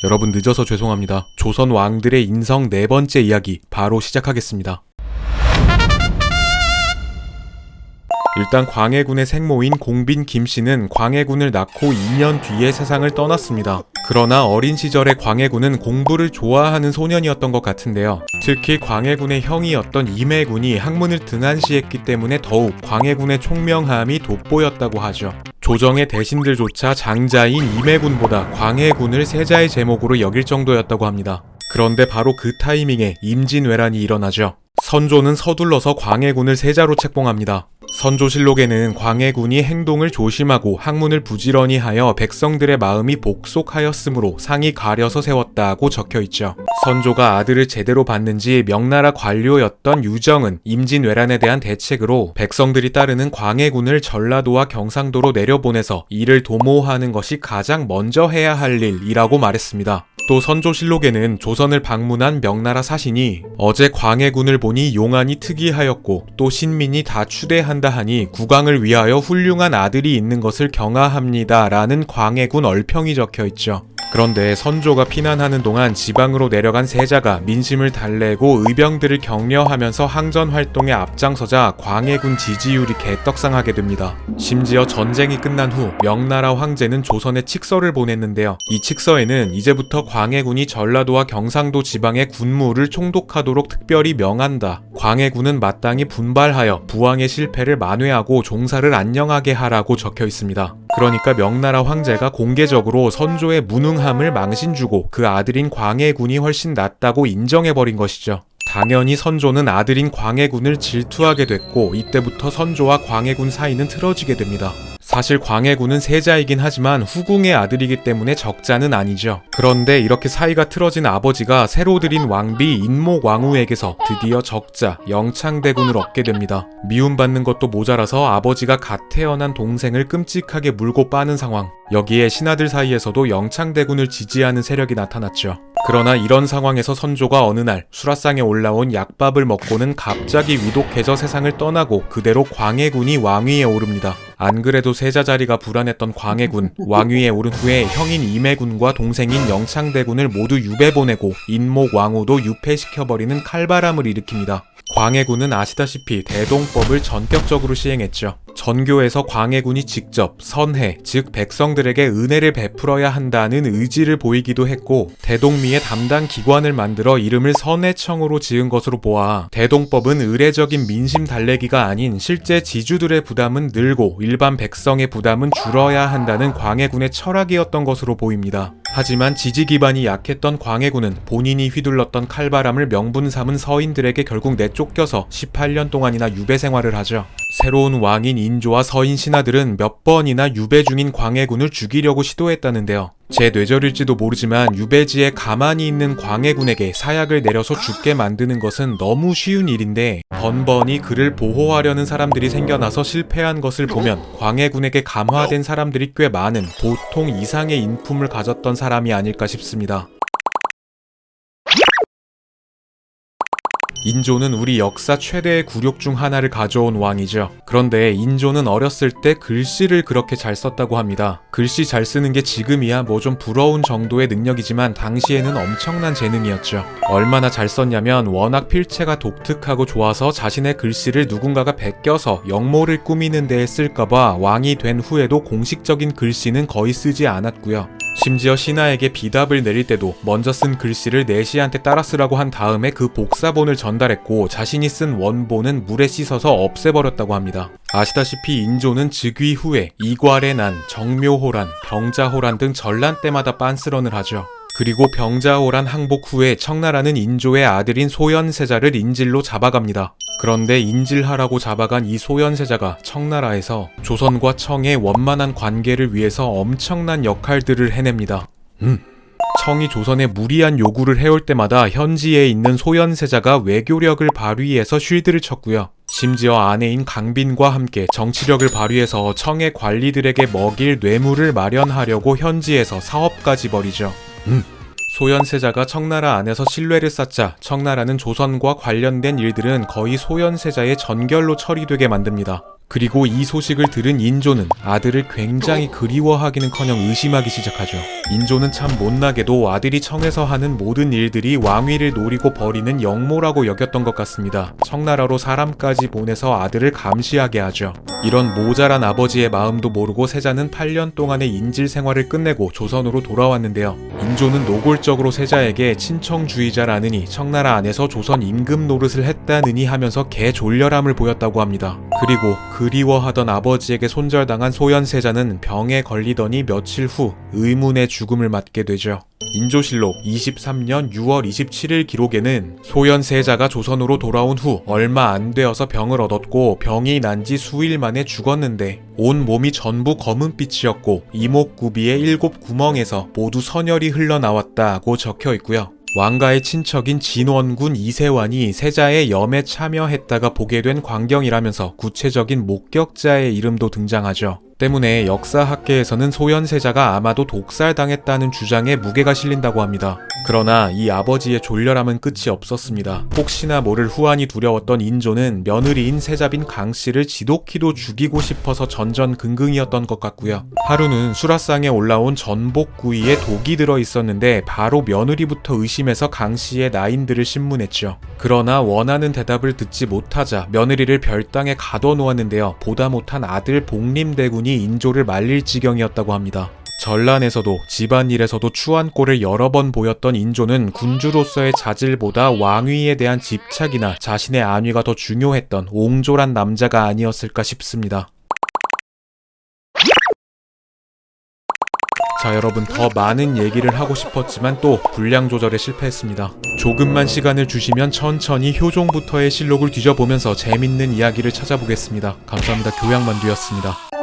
여러분 늦어서 죄송합니다. 조선 왕들의 인성 네 번째 이야기 바로 시작하겠습니다. 일단 광해군의 생모인 공빈 김씨는 광해군을 낳고 2년 뒤에 세상을 떠났습니다. 그러나 어린 시절에 광해군은 공부를 좋아하는 소년이었던 것 같은데요. 특히 광해군의 형이었던 임해군이 학문을 등한시했기 때문에 더욱 광해군의 총명함이 돋보였다고 하죠. 조정의 대신들조차 장자인 임해군보다 광해군을 세자의 제목으로 여길 정도였다고 합니다. 그런데 바로 그 타이밍에 임진왜란이 일어나죠. 선조는 서둘러서 광해군을 세자로 책봉합니다. 선조실록에는 광해군이 행동을 조심하고 학문을 부지런히 하여 백성들의 마음이 복속하였으므로 상이 가려서 세웠다고 적혀있죠. 선조가 아들을 제대로 봤는지 명나라 관료였던 유정은 임진왜란에 대한 대책으로 백성들이 따르는 광해군을 전라도와 경상도로 내려보내서 이를 도모하는 것이 가장 먼저 해야 할 일이라고 말했습니다. 또 선조실록에는 조선을 방문한 명나라 사신이 어제 광해군을 보니 용안이 특이하였고 또 신민이 다 추대한다 하니 국왕을 위하여 훌륭한 아들이 있는 것을 경하합니다 라는 광해군 얼평이 적혀있죠. 그런데 선조가 피난하는 동안 지방으로 내려간 세자가 민심을 달래고 의병들을 격려하면서 항전 활동에 앞장서자 광해군 지지율이 개떡상하게 됩니다. 심지어 전쟁이 끝난 후 명나라 황제는 조선에 칙서를 보냈는데요. 이 칙서에는 이제부터 광해군이 전라도와 경상도 지방의 군무를 총독하도록 특별히 명한다. 광해군은 마땅히 분발하여 부왕의 실패를 만회하고 종사를 안녕하게 하라고 적혀 있습니다. 그러니까 명나라 황제가 공개적으로 선조의 무능함을 망신주고 그 아들인 광해군이 훨씬 낫다고 인정해버린 것이죠. 당연히 선조는 아들인 광해군을 질투하게 됐고 이때부터 선조와 광해군 사이는 틀어지게 됩니다. 사실 광해군은 세자이긴 하지만 후궁의 아들이기 때문에 적자는 아니죠. 그런데 이렇게 사이가 틀어진 아버지가 새로 들인 왕비 인목왕후에게서 드디어 적자 영창대군을 얻게 됩니다. 미움받는 것도 모자라서 아버지가 갓 태어난 동생을 끔찍하게 물고 빠는 상황. 여기에 신하들 사이에서도 영창대군을 지지하는 세력이 나타났죠. 그러나 이런 상황에서 선조가 어느 날 수라상에 올라온 약밥을 먹고는 갑자기 위독해져 세상을 떠나고 그대로 광해군이 왕위에 오릅니다. 안 그래도 세자 자리가 불안했던 광해군, 왕위에 오른 후에 형인 임해군과 동생인 영창대군을 모두 유배 보내고 인목왕후도 유폐시켜버리는 칼바람을 일으킵니다. 광해군은 아시다시피 대동법을 전격적으로 시행했죠. 전교에서 광해군이 직접 선해, 즉 백성들에게 은혜를 베풀어야 한다는 의지를 보이기도 했고 대동미의 담당 기관을 만들어 이름을 선해청으로 지은 것으로 보아 대동법은 의례적인 민심 달래기가 아닌 실제 지주들의 부담은 늘고 일반 백성의 부담은 줄어야 한다는 광해군의 철학이었던 것으로 보입니다. 하지만 지지 기반이 약했던 광해군은 본인이 휘둘렀던 칼바람을 명분 삼은 서인들에게 결국 내쫓겨서 18년 동안이나 유배 생활을 하죠. 새로운 왕인 인조와 서인 신하들은 몇 번이나 유배 중인 광해군을 죽이려고 시도했다는데요. 제 뇌절일지도 모르지만 유배지에 가만히 있는 광해군에게 사약을 내려서 죽게 만드는 것은 너무 쉬운 일인데 번번이 그를 보호하려는 사람들이 생겨나서 실패한 것을 보면 광해군에게 감화된 사람들이 꽤 많은 보통 이상의 인품을 가졌던 사람이 아닐까 싶습니다. 인조는 우리 역사 최대의 굴욕 중 하나를 가져온 왕이죠. 그런데 인조는 어렸을 때 글씨를 그렇게 잘 썼다고 합니다. 글씨 잘 쓰는 게 지금이야 뭐 좀 부러운 정도의 능력이지만 당시에는 엄청난 재능이었죠. 얼마나 잘 썼냐면 워낙 필체가 독특하고 좋아서 자신의 글씨를 누군가가 베껴서 역모를 꾸미는 데에 쓸까봐 왕이 된 후에도 공식적인 글씨는 거의 쓰지 않았고요. 심지어 신하에게 비답을 내릴 때도 먼저 쓴 글씨를 내시한테 따라 쓰라고 한 다음에 그 복사본을 전달했고 자신이 쓴 원본은 물에 씻어서 없애버렸다고 합니다. 아시다시피 인조는 즉위 후에 이괄의 난, 정묘호란, 병자호란 등 전란 때마다 빤스런을 하죠. 그리고 병자호란 항복 후에 청나라는 인조의 아들인 소현세자를 인질로 잡아갑니다. 그런데 인질하라고 잡아간 이 소현세자가 청나라에서 조선과 청의 원만한 관계를 위해서 엄청난 역할들을 해냅니다. 청이 조선에 무리한 요구를 해올 때마다 현지에 있는 소현세자가 외교력을 발휘해서 쉴드를 쳤고요. 심지어 아내인 강빈과 함께 정치력을 발휘해서 청의 관리들에게 먹일 뇌물을 마련하려고 현지에서 사업까지 벌이죠. 소현세자가 청나라 안에서 신뢰를 쌓자 청나라는 조선과 관련된 일들은 거의 소현세자의 전결로 처리되게 만듭니다. 그리고 이 소식을 들은 인조는 아들을 굉장히 그리워하기는커녕 의심하기 시작하죠. 인조는 참 못나게도 아들이 청에서 하는 모든 일들이 왕위를 노리고 벌이는 역모라고 여겼던 것 같습니다. 청나라로 사람까지 보내서 아들을 감시하게 하죠. 이런 모자란 아버지의 마음도 모르고 세자는 8년 동안의 인질 생활을 끝내고 조선으로 돌아왔는데요. 인조는 노골적으로 세자에게 친청주의자라느니 청나라 안에서 조선 임금 노릇을 했다느니 하면서 개졸렬함을 보였다고 합니다. 그리고 그리워하던 아버지에게 손절당한 소현세자는 병에 걸리더니 며칠 후 의문의 죽음을 맞게 되죠. 인조실록 23년 6월 27일 기록에는 소현세자가 조선으로 돌아온 후 얼마 안 되어서 병을 얻었고 병이 난 지 수일 만에 죽었는데 온 몸이 전부 검은빛이었고 이목구비의 7구멍에서 모두 선혈이 흘러나왔다고 적혀 있고요. 왕가의 친척인 진원군 이세환이 세자의 염에 참여했다가 보게 된 광경이라면서 구체적인 목격자의 이름도 등장하죠. 때문에 역사학계에서는 소현세자가 아마도 독살당했다는 주장에 무게가 실린다고 합니다. 그러나 이 아버지의 졸렬함은 끝이 없었습니다. 혹시나 모를 후환이 두려웠던 인조는 며느리인 세자빈 강씨를 지독히도 죽이고 싶어서 전전긍긍이었던 것 같고요. 하루는 수라상에 올라온 전복구이에 독이 들어 있었는데 바로 며느리부터 의심해서 강씨의 나인들을 신문했죠. 그러나 원하는 대답을 듣지 못하자 며느리를 별당에 가둬놓았는데요. 보다 못한 아들 복림대군이 인조를 말릴 지경이었다고 합니다. 전란에서도 집안일에서도 추한 꼴을 여러 번 보였던 인조는 군주로서의 자질보다 왕위에 대한 집착이나 자신의 안위가 더 중요했던 옹졸한 남자가 아니었을까 싶습니다. 자, 여러분, 더 많은 얘기를 하고 싶었지만 또 분량 조절에 실패했습니다. 조금만 시간을 주시면 천천히 효종부터의 실록을 뒤져보면서 재밌는 이야기를 찾아보겠습니다. 감사합니다. 교양만두였습니다.